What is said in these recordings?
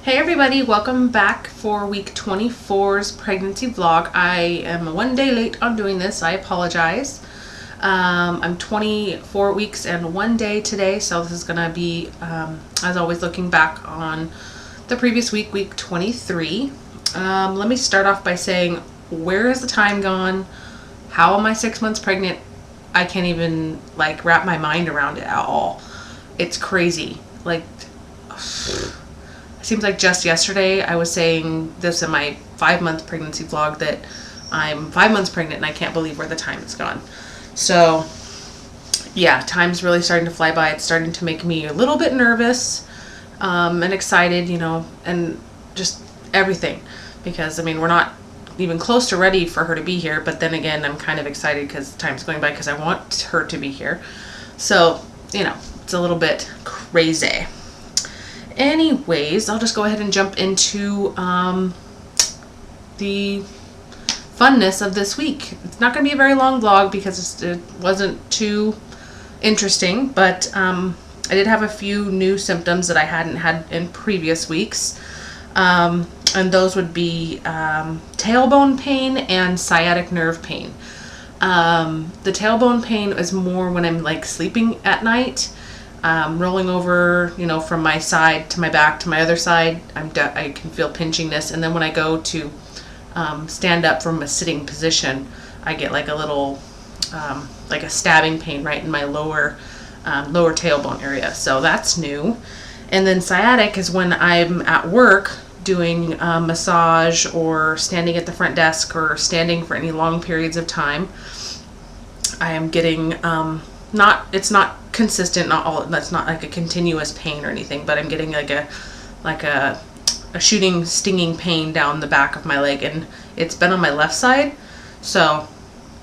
Hey everybody, welcome back for week 24's pregnancy vlog. I am 1 day late on doing this. I apologize. I'm 24 weeks and 1 day today, so this is going to be, as always, looking back on the previous week, week 23. Let me start off by saying, where has the time gone? How am I 6 months pregnant? I can't even wrap my mind around it at all. It's crazy. It seems like just yesterday I was saying this in my 5-month pregnancy vlog that I'm 5 months pregnant and I can't believe where the time has gone. So yeah, time's really starting to fly by. It's starting to make me a little bit nervous and excited, and just everything. Because, we're not even close to ready for her to be here. But then again, I'm kind of excited because time's going by because I want her to be here. So, it's a little bit crazy. Anyways, I'll just go ahead and jump into the funness of this week. It's not going to be a very long vlog because it wasn't too interesting, but I did have a few new symptoms that I hadn't had in previous weeks, and those would be tailbone pain and sciatic nerve pain. The tailbone pain is more when I'm sleeping at night. Rolling over, from my side to my back to my other side, I can feel pinchingness. And then when I go to stand up from a sitting position, I get a little, a stabbing pain right in my lower tailbone area. So that's new. And then sciatic is when I'm at work doing massage or standing at the front desk or standing for any long periods of time. I am getting, it's not consistent, that's not a continuous pain or anything, but I'm getting a shooting, stinging pain down the back of my leg, and it's been on my left side. So,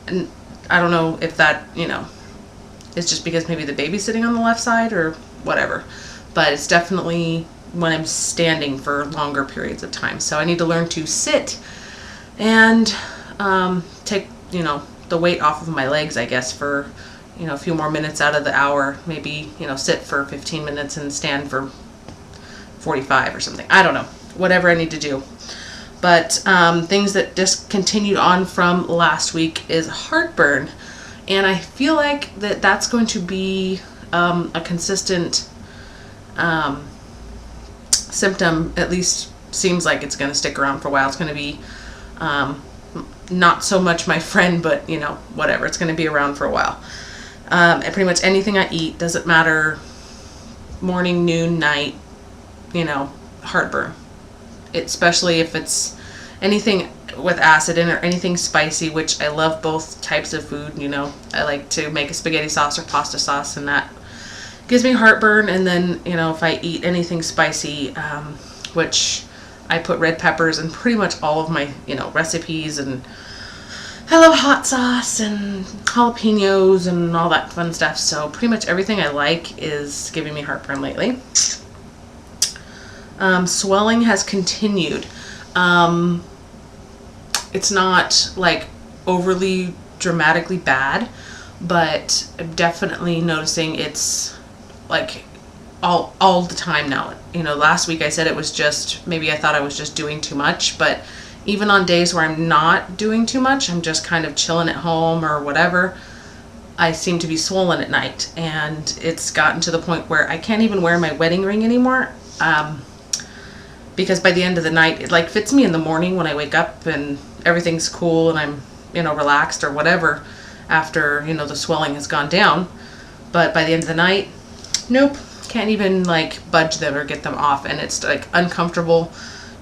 and I don't know if that, is just because maybe the baby's sitting on the left side or whatever, but it's definitely when I'm standing for longer periods of time. So I need to learn to sit and take, the weight off of my legs, I guess, for a few more minutes out of the hour. Maybe, sit for 15 minutes and stand for 45 or something. I don't know. Whatever I need to do. But things that just continued on from last week is heartburn. And I feel like that's going to be a consistent symptom. At least seems like it's going to stick around for a while. It's going to be not so much my friend, but, whatever. It's going to be around for a while. And pretty much anything I eat, doesn't matter, morning, noon, night, heartburn. Especially if it's anything with acid in it or anything spicy, which I love both types of food. I like to make a spaghetti sauce or pasta sauce, and that gives me heartburn. And then, if I eat anything spicy, which I put red peppers in pretty much all of my, recipes, and I love hot sauce and jalapenos and all that fun stuff. So pretty much everything I like is giving me heartburn lately. Swelling has continued. It's not overly dramatically bad, but I'm definitely noticing it's all the time now. Last week I said it was just, maybe I thought I was just doing too much, but even on days where I'm not doing too much, I'm just kind of chilling at home or whatever, I seem to be swollen at night. And it's gotten to the point where I can't even wear my wedding ring anymore, because by the end of the night, it fits me in the morning when I wake up and everything's cool and I'm, relaxed or whatever after, the swelling has gone down. But by the end of the night, nope, can't even budge them or get them off. And it's uncomfortable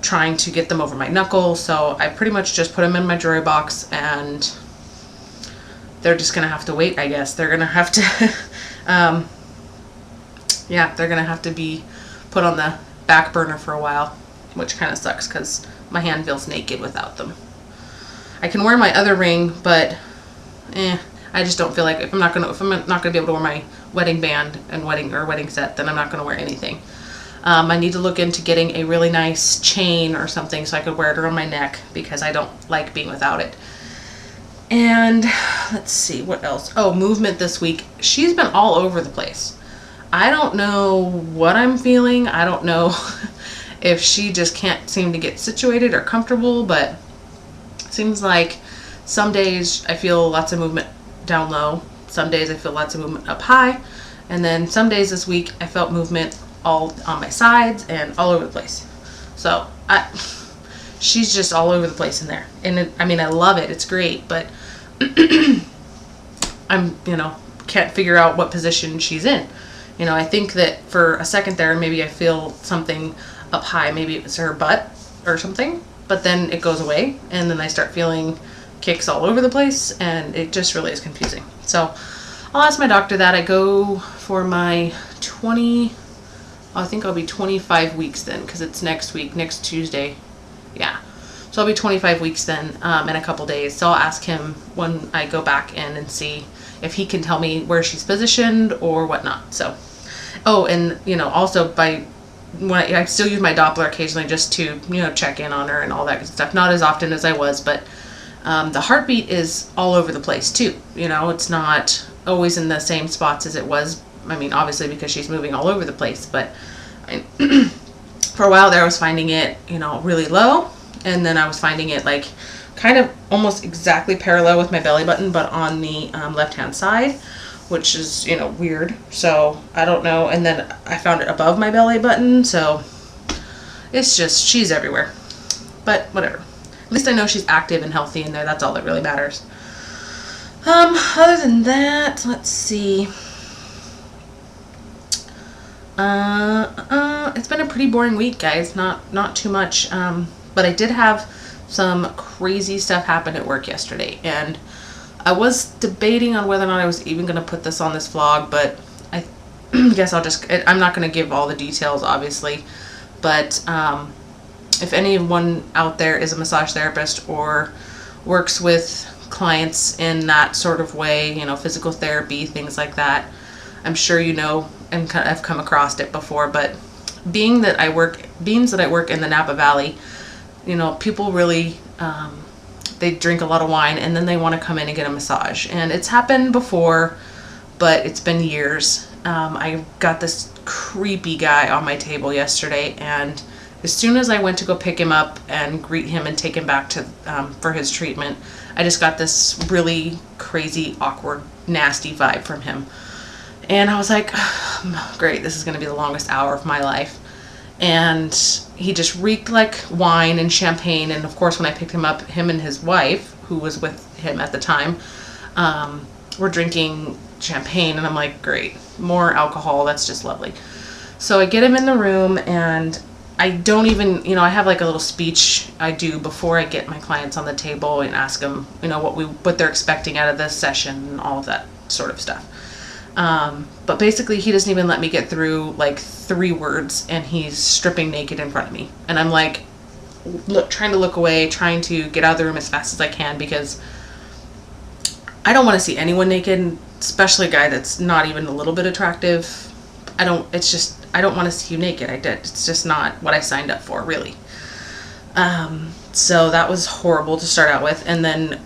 trying to get them over my knuckles. So I pretty much just put them in my jewelry box, and they're just gonna have to wait, I guess. They're gonna have to they're gonna have to be put on the back burner for a while, which kind of sucks because my hand feels naked without them. I can wear my other ring, but I just don't feel like if I'm not gonna be able to wear my wedding band and wedding set, then I'm not gonna wear anything. I need to look into getting a really nice chain or something so I could wear it around my neck, because I don't like being without it. And let's see, what else? Oh, movement this week. She's been all over the place. I don't know what I'm feeling. I don't know if she just can't seem to get situated or comfortable, but it seems like some days I feel lots of movement down low. Some days I feel lots of movement up high. And then some days this week I felt movement all on my sides and all over the place. So she's just all over the place in there. And I mean, I love it. It's great, but I'm, can't figure out what position she's in. I think that for a second there, maybe I feel something up high. Maybe it was her butt or something, but then it goes away. And then I start feeling kicks all over the place, and it just really is confusing. So I'll ask my doctor that. I go for my I think I'll be 25 weeks then, because it's next week, next Tuesday. Yeah. So I'll be 25 weeks then in a couple days. So I'll ask him when I go back in and see if he can tell me where she's positioned or whatnot. So, oh, and, also when I still use my Doppler occasionally just to, check in on her and all that good stuff. Not as often as I was, but the heartbeat is all over the place too. It's not always in the same spots as it was. I mean, obviously because she's moving all over the place, but for a while there I was finding it, really low, and then I was finding it like kind of almost exactly parallel with my belly button, but on the left-hand side, which is, weird. So I don't know. And then I found it above my belly button. So it's just, she's everywhere, but whatever. At least I know she's active and healthy in there. That's all that really matters. Other than that, let's see. It's been a pretty boring week, guys. Not too much. But I did have some crazy stuff happen at work yesterday, and I was debating on whether or not I was even going to put this on this vlog, but I guess I'm not going to give all the details, obviously, but if anyone out there is a massage therapist or works with clients in that sort of way, physical therapy, things like that, I'm sure and I've come across it before. But being that I work in the Napa Valley, people really, they drink a lot of wine and then they want to come in and get a massage. And it's happened before, but it's been years. I got this creepy guy on my table yesterday, and as soon as I went to go pick him up and greet him and take him back to for his treatment, I just got this really crazy, awkward, nasty vibe from him. And I was like, great, this is going to be the longest hour of my life. And he just reeked like wine and champagne. And of course, when I picked him up, him and his wife, who was with him at the time, were drinking champagne. And I'm like, great, more alcohol, that's just lovely. So I get him in the room, and I don't even, I have like a little speech I do before I get my clients on the table and ask them, what they're expecting out of this session and all of that sort of stuff. But basically he doesn't even let me get through like 3 words, and he's stripping naked in front of me. And I'm like, trying to look away, trying to get out of the room as fast as I can, because I don't want to see anyone naked, especially a guy that's not even a little bit attractive. I don't want to see you naked. It's just not what I signed up for, really. So that was horrible to start out with. And then,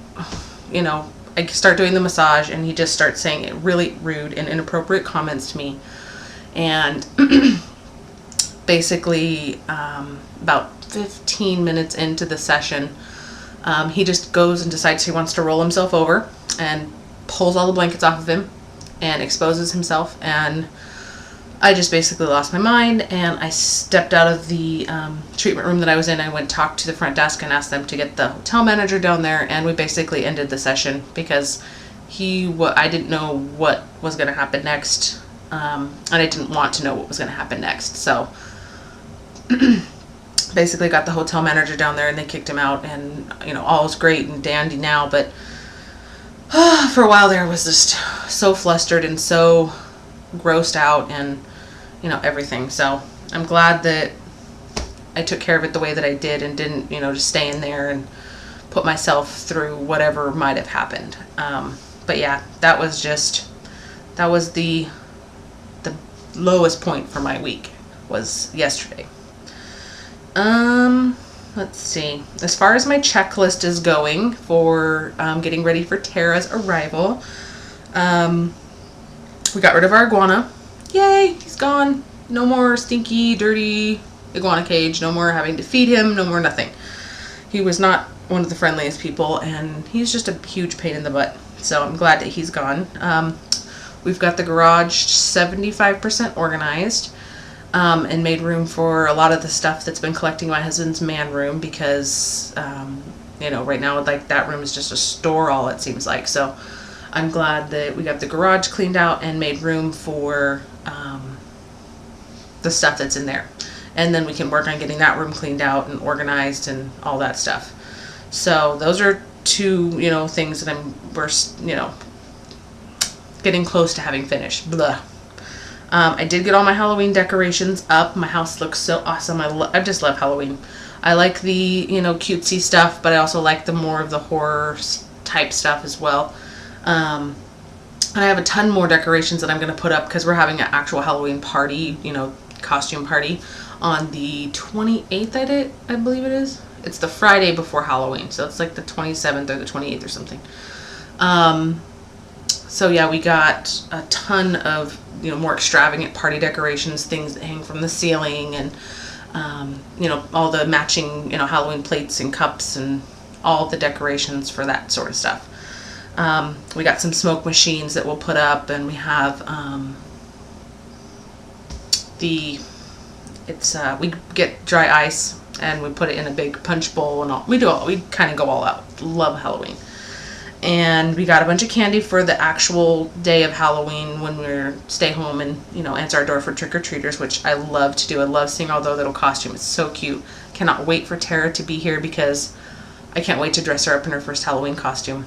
I start doing the massage, and he just starts saying really rude and inappropriate comments to me. And basically, about 15 minutes into the session, he just goes and decides he wants to roll himself over and pulls all the blankets off of him and exposes himself. And I just basically lost my mind, and I stepped out of the treatment room that I was in. I went and talked to the front desk and asked them to get the hotel manager down there, and we basically ended the session because I didn't know what was going to happen next, and I didn't want to know what was going to happen next. So basically got the hotel manager down there, and they kicked him out, and all was great and dandy now, but for a while there I was just so flustered and so grossed out and everything. So I'm glad that I took care of it the way that I did and didn't just stay in there and put myself through whatever might have happened. But yeah, that was the lowest point for my week, was yesterday. Let's see, as far as my checklist is going for getting ready for Tara's arrival, we got rid of our iguana. Yay, he's gone. No more stinky, dirty, iguana cage, no more having to feed him, no more nothing. He was not one of the friendliest people, and he's just a huge pain in the butt. So I'm glad that he's gone. We've got the garage 75% organized, and made room for a lot of the stuff that's been collecting my husband's man room, because you know, right now, like, that room is just a store all, it seems like. So I'm glad that we got the garage cleaned out and made room for the stuff that's in there. And then we can work on getting that room cleaned out and organized and all that stuff. So those are two, you know, things that we're, you know, getting close to having finished. Blah. I did get all my Halloween decorations up. My house looks so awesome. I just love Halloween. I like the, you know, cutesy stuff, but I also like the more of the horror type stuff as well. And I have a ton more decorations that I'm going to put up, because we're having an actual Halloween party, you know, costume party on the 28th, I believe it is. It's the Friday before Halloween, so it's like the 27th or the 28th or something. So yeah, we got a ton of, you know, more extravagant party decorations, things that hang from the ceiling, and you know, all the matching, you know, Halloween plates and cups and all the decorations for that sort of stuff. We got some smoke machines that we'll put up, and we have we get dry ice and we put it in a big punch bowl, and we kind of go all out. Love Halloween. And we got a bunch of candy for the actual day of Halloween, when we're stay home and, you know, answer our door for trick-or-treaters, which I love to do. I love seeing all the little costumes. It's so cute. Cannot wait for Tara to be here, because I can't wait to dress her up in her first Halloween costume.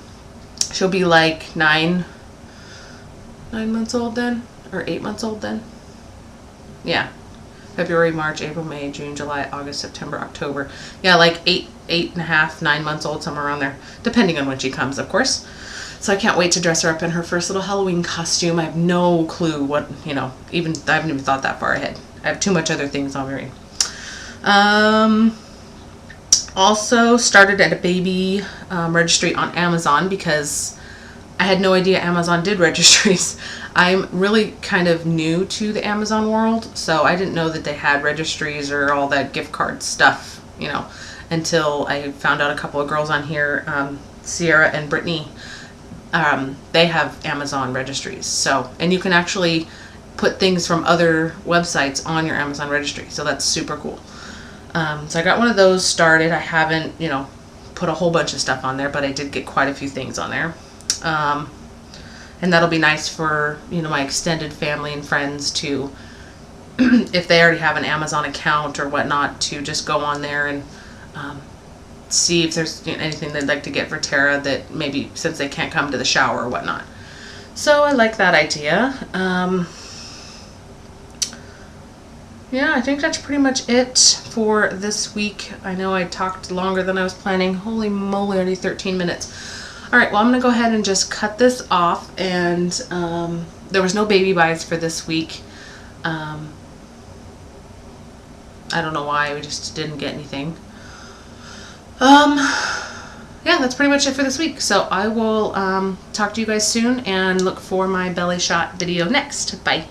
She'll be like 9 months old then, or 8 months old then. Yeah. February, March, April, May, June, July, August, September, October. Yeah, like 8.5, 9 months old, somewhere around there, depending on when she comes, of course. So I can't wait to dress her up in her first little Halloween costume. I have no clue what, you know, I haven't even thought that far ahead. I have too much other things on my brain. Also started at a baby registry on Amazon, because I had no idea Amazon did registries. I'm really kind of new to the Amazon world, so I didn't know that they had registries or all that gift card stuff, you know, until I found out a couple of girls on here, Sierra and Brittany, they have Amazon registries. So, and you can actually put things from other websites on your Amazon registry, so that's super cool. So I got one of those started. I haven't, you know, put a whole bunch of stuff on there, but I did get quite a few things on there. And that'll be nice for, you know, my extended family and friends to, if they already have an Amazon account or whatnot, to just go on there and see if there's, you know, anything they'd like to get for Tara, that maybe, since they can't come to the shower or whatnot. So I like that idea. Yeah, I think that's pretty much it for this week. I know I talked longer than I was planning. Holy moly, already 13 minutes. Alright, well, I'm going to go ahead and just cut this off, and there was no baby buys for this week. I don't know why, we just didn't get anything. Yeah, that's pretty much it for this week. So I will talk to you guys soon, and look for my belly shot video next. Bye.